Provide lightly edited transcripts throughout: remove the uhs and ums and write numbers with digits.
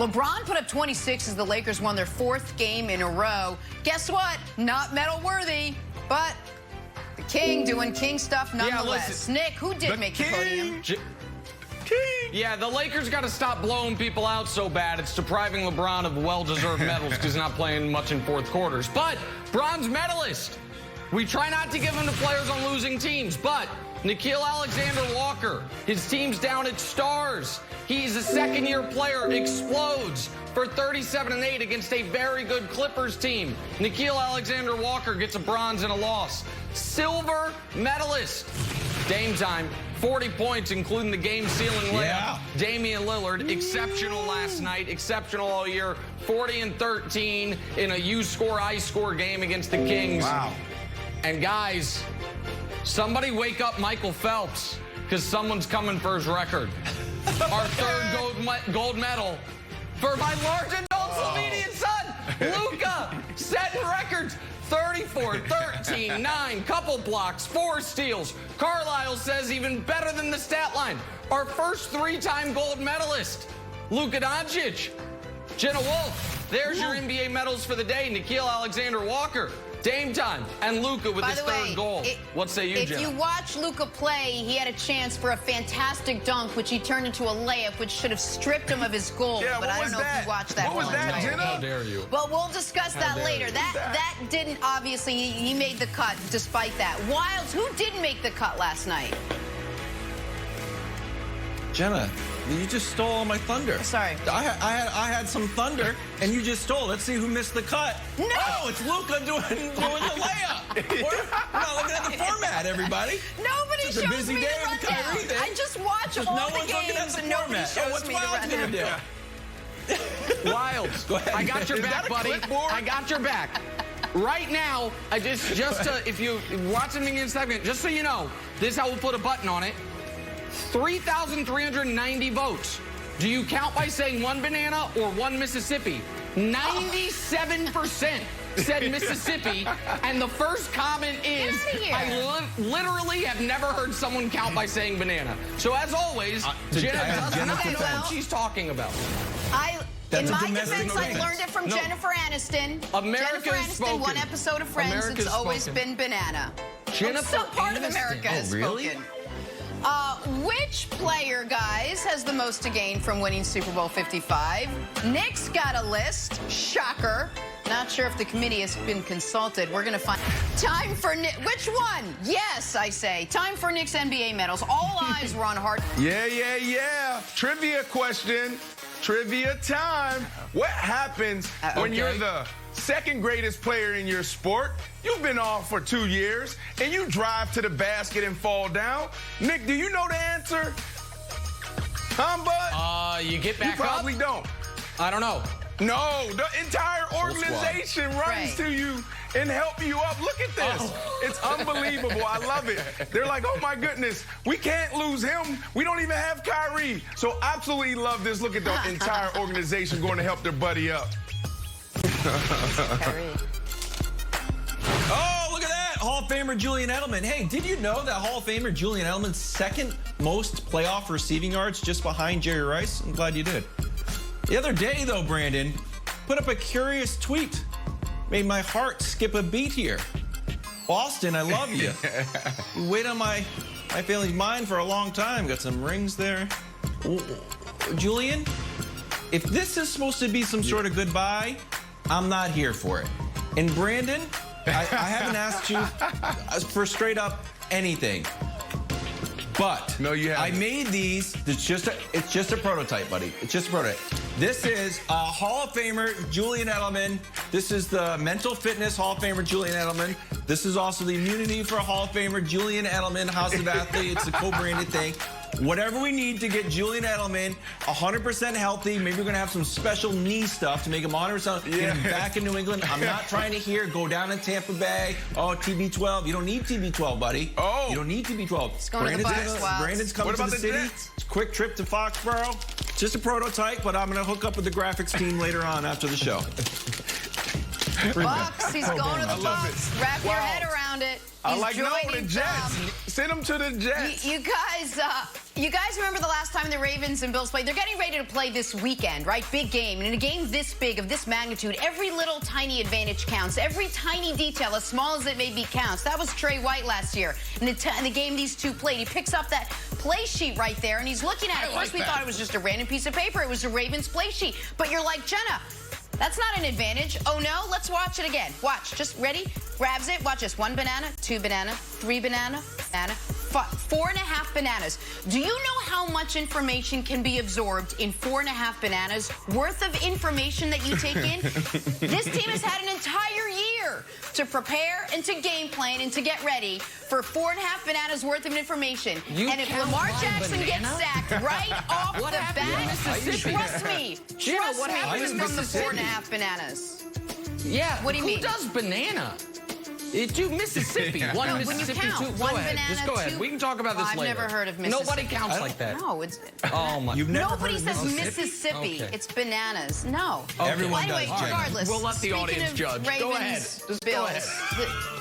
LeBron put up 26 as the Lakers won their 4th game in a row. Guess what? Not medal worthy, but the King doing King stuff nonetheless. Yeah, Nick, who did make the podium? Yeah, the Lakers got to stop blowing people out so bad. It's depriving LeBron of well-deserved medals because he's not playing much in fourth quarters. But bronze medalist. We try not to give him to players on losing teams, but Nickeil Alexander-Walker, his team's down at Stars. He's a second-year player, explodes for 37-8 against a very good Clippers team. Nickeil Alexander-Walker gets a bronze and a loss. Silver medalist, Dame time, 40 points, including the game-sealing layup. Yeah. Damian Lillard, exceptional last night, exceptional all year, 40 and 13 in a you score, I score game against the Kings. Wow. And guys, somebody wake up Michael Phelps, because someone's coming for his record. Our third gold medal for my large adult Slovenian son, Luka, setting records. 34, 13, 9, couple blocks, 4 steals. Carlisle says even better than the stat line. Our first 3-time gold medalist, Luka Doncic. Jenna Wolf, there's your NBA medals for the day. Nickeil Alexander-Walker, Dame time, and Luka with his third goal. What say you, Jenna? If you watch Luka play, he had a chance for a fantastic dunk, which he turned into a layup, which should have stripped him of his goal. Yeah, but I don't know if you watched that. What was that, Jenna? How dare you? Well, we'll discuss that later. That didn't, obviously, he made the cut despite that. Wilds, who didn't make the cut last night? Jenna, you just stole all my thunder. Sorry. I had some thunder, and you just stole. Let's see who missed the cut. No! Oh, it's Luka doing the layup. We're not looking at the format, everybody. Nobody It's a shows busy me day the with the Kyrie rundown. thing. I just watch Just all no the one's looking at games, the and nobody format. shows What's me the Wilds rundown. gonna do? Wilds, Go ahead. I got your Is back, that a buddy. clipboard? I got your back. Right now, if you watching me in a second, just so you know, this is how we'll put a button on it. 3,390 votes. Do you count by saying one banana or one Mississippi? 97% said Mississippi, and the first comment is, I literally have never heard someone count by saying banana. So as always, Jenna doesn't know what she's talking about. In my defense, I learned it from Jennifer Aniston. Jennifer Aniston, one episode of Friends, it's always been banana. Some part of America has spoken. Which player, guys, has the most to gain from winning Super Bowl 55? Nick's got a list. Shocker. Not sure if the committee has been consulted. We're going to find. Time for Nick. Which one? Yes, I say. Time for Nick's NBA medals. All eyes were on Hart. Yeah. Trivia question. Trivia time. What happens when you're the second greatest player in your sport? You've been off for 2 years, and you drive to the basket and fall down. Nick, do you know the answer? Bud? You get back up? You probably don't. I don't know. No, the entire organization runs to you and help you up. Look at this. It's unbelievable. I love it. They're like, oh, my goodness, we can't lose him. We don't even have Kyrie. So absolutely love this. Look at the entire organization going to help their buddy up. Oh, look at that. Hall of Famer Julian Edelman. Hey, did you know that Hall of Famer Julian Edelman's second most playoff receiving yards just behind Jerry Rice? I'm glad you did. The other day, though, Brandon, put up a curious tweet. Made my heart skip a beat here. Austin, I love you. You wait on my family's mind for a long time. Got some rings there. Julian, if this is supposed to be some sort of goodbye, I'm not here for it. And Brandon, I haven't asked you for straight up anything. But no, you haven't. I made these. It's just a prototype, buddy. It's just a prototype. This is a Hall of Famer Julian Edelman. This is the Mental Fitness Hall of Famer Julian Edelman. This is also the Immunity for Hall of Famer Julian Edelman, House of Athlete. It's a co-branded thing. Whatever we need to get Julian Edelman 100% healthy. Maybe we're going to have some special knee stuff to make him 100% get him back in New England. I'm not trying to hear go down in Tampa Bay. Oh, TB12. You don't need TB12, buddy. Oh. You don't need TB12. It's going to the Bucks, Wilds. Brandon's coming to the city. Quick trip to Foxborough. Just a prototype, but I'm going to hook up with the graphics team later on after the show. Bucks, he's going to the Bucks. Wrap your head around it. I like the Jets. Send him to the Jets. You guys, You guys remember the last time the Ravens and Bills played? They're getting ready to play this weekend, right? Big game. And in a game this big, of this magnitude, every little tiny advantage counts. Every tiny detail, as small as it may be, counts. That was Trey White last year. In the game these two played, he picks up that play sheet right there, and he's looking at it. First, we thought it was just a random piece of paper. It was a Ravens play sheet. But you're like, Jenna, that's not an advantage. Oh, no? Let's watch it again. Watch. Just ready? Grabs it. Watch this. 1 banana, 2 banana, 3 banana, 4.5 bananas. Do you know how much information can be absorbed in 4.5 bananas worth of information that you take in? This team has had an entire year to prepare and to game plan and to get ready for 4.5 bananas worth of information. And if Lamar Jackson gets sacked right off the bat, trust me, it was from the 4.5 bananas. Yeah, what do you mean? Who does banana? Do Mississippi. One Mississippi, count. 2. One Go ahead. banana, Just go ahead. We can talk about this later. I've never heard of Mississippi. Nobody counts like that. No, it's... Oh, my... Nobody says Mississippi. Okay. It's bananas. No. Okay. Everyone anyway, does. Regardless. We'll let the audience judge. Ravens, go ahead. Just Bills,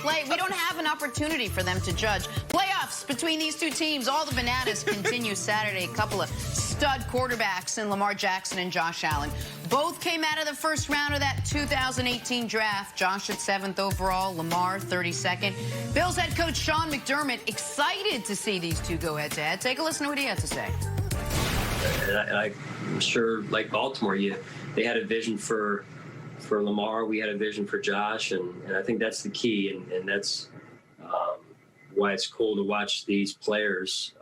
go ahead. We don't have an opportunity for them to judge. Playoffs between these two teams. All the bananas continue Saturday. A couple of stud quarterbacks in Lamar Jackson and Josh Allen. Both came out of the first round of that 2018 draft. Josh at 7th overall, Lamar 32nd. Bills head coach Sean McDermott excited to see these two go head-to-head. Take a listen to what he had to say. And I'm sure, like Baltimore, they had a vision for Lamar. We had a vision for Josh, and I think that's the key, and that's why it's cool to watch these players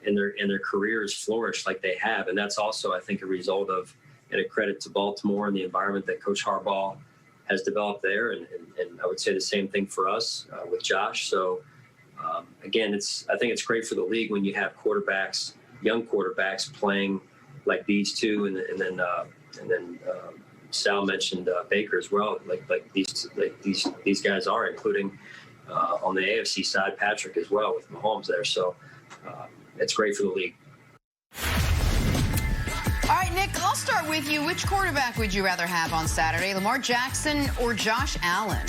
in their careers flourish like they have. And that's also, I think, a result of, and a credit to Baltimore and the environment that Coach Harbaugh has developed there. And I would say the same thing for us with Josh. So again, I think it's great for the league when you have quarterbacks, young quarterbacks, playing like these two, and then Sal mentioned Baker as well, like these guys are, including on the AFC side, Patrick as well with Mahomes there. So it's great for the league. All right, Nick, I'll start with you. Which quarterback would you rather have on Saturday, Lamar Jackson or Josh Allen?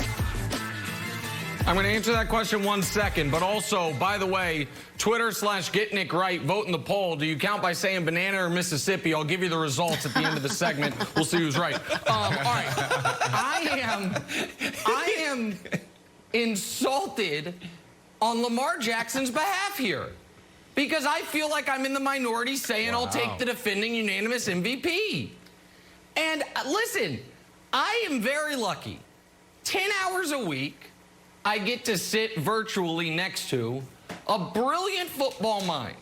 I'm going to answer that question 1 second, but also, by the way, Twitter/GetNickRight, vote in the poll. Do you count by saying banana or Mississippi? I'll give you the results at the end of the segment. We'll see who's right. All right. I am insulted on Lamar Jackson's behalf here, because I feel like I'm in the minority saying I'll take the defending unanimous MVP. And listen, I am very lucky. 10 hours a week, I get to sit virtually next to a brilliant football mind.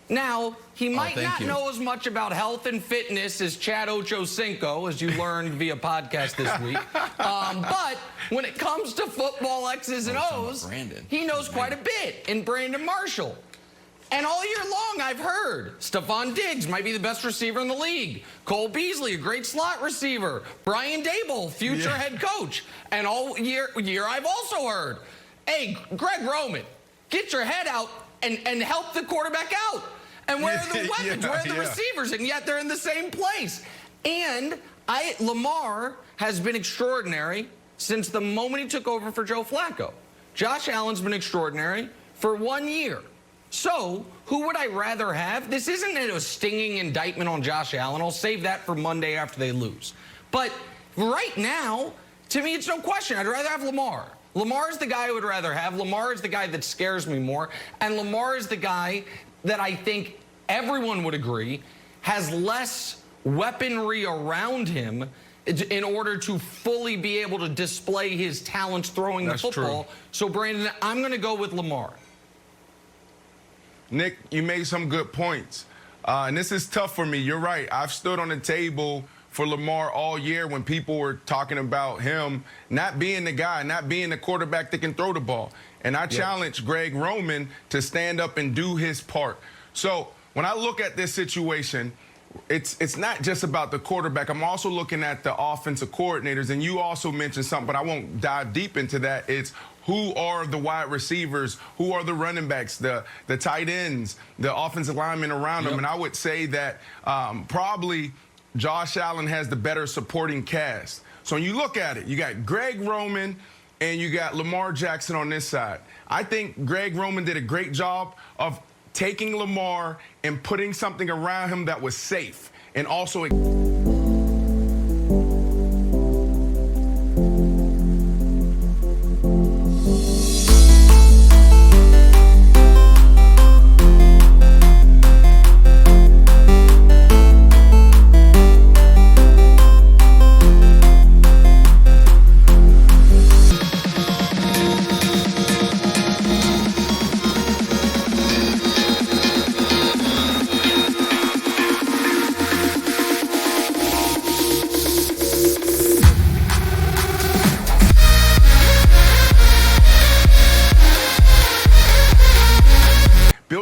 Now, he might not know as much about health and fitness as Chad Ochocinco, as you learned via podcast this week. But when it comes to football X's and O's, he knows quite a bit in Brandon Marshall. And all year long, I've heard Stephon Diggs might be the best receiver in the league. Cole Beasley, a great slot receiver. Brian Dable, future head coach. And all year I've also heard, hey, Greg Roman, get your head out and help the quarterback out. And where are the weapons? Where are the receivers? And yet they're in the same place. And Lamar has been extraordinary since the moment he took over for Joe Flacco. Josh Allen's been extraordinary for 1 year. So, who would I rather have? This isn't a stinging indictment on Josh Allen. I'll save that for Monday after they lose. But right now, to me, it's no question. I'd rather have Lamar. Lamar is the guy I would rather have. Lamar is the guy that scares me more. And Lamar is the guy that I think everyone would agree has less weaponry around him in order to fully be able to display his talents throwing the football. True. So, Brandon, I'm going to go with Lamar. Nick, you made some good points. And this is tough for me. You're right. I've stood on the table for Lamar all year when people were talking about him not being the guy, not being the quarterback that can throw the ball. And I challenged Greg Roman to stand up and do his part. So when I look at this situation, it's not just about the quarterback. I'm also looking at the offensive coordinators. And you also mentioned something, but I won't dive deep into that. It's who are the wide receivers, who are the running backs, the tight ends, the offensive linemen around them. And I would say that probably Josh Allen has the better supporting cast. So when you look at it, you got Greg Roman and you got Lamar Jackson on this side. I think Greg Roman did a great job of taking Lamar and putting something around him that was safe and also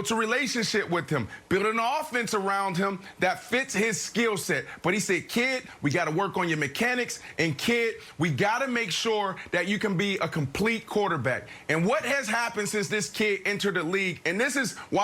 built a relationship with him, built an offense around him that fits his skill set. But he said, kid, we got to work on your mechanics, and kid, we got to make sure that you can be a complete quarterback. And what has happened since this kid entered the league, and this is why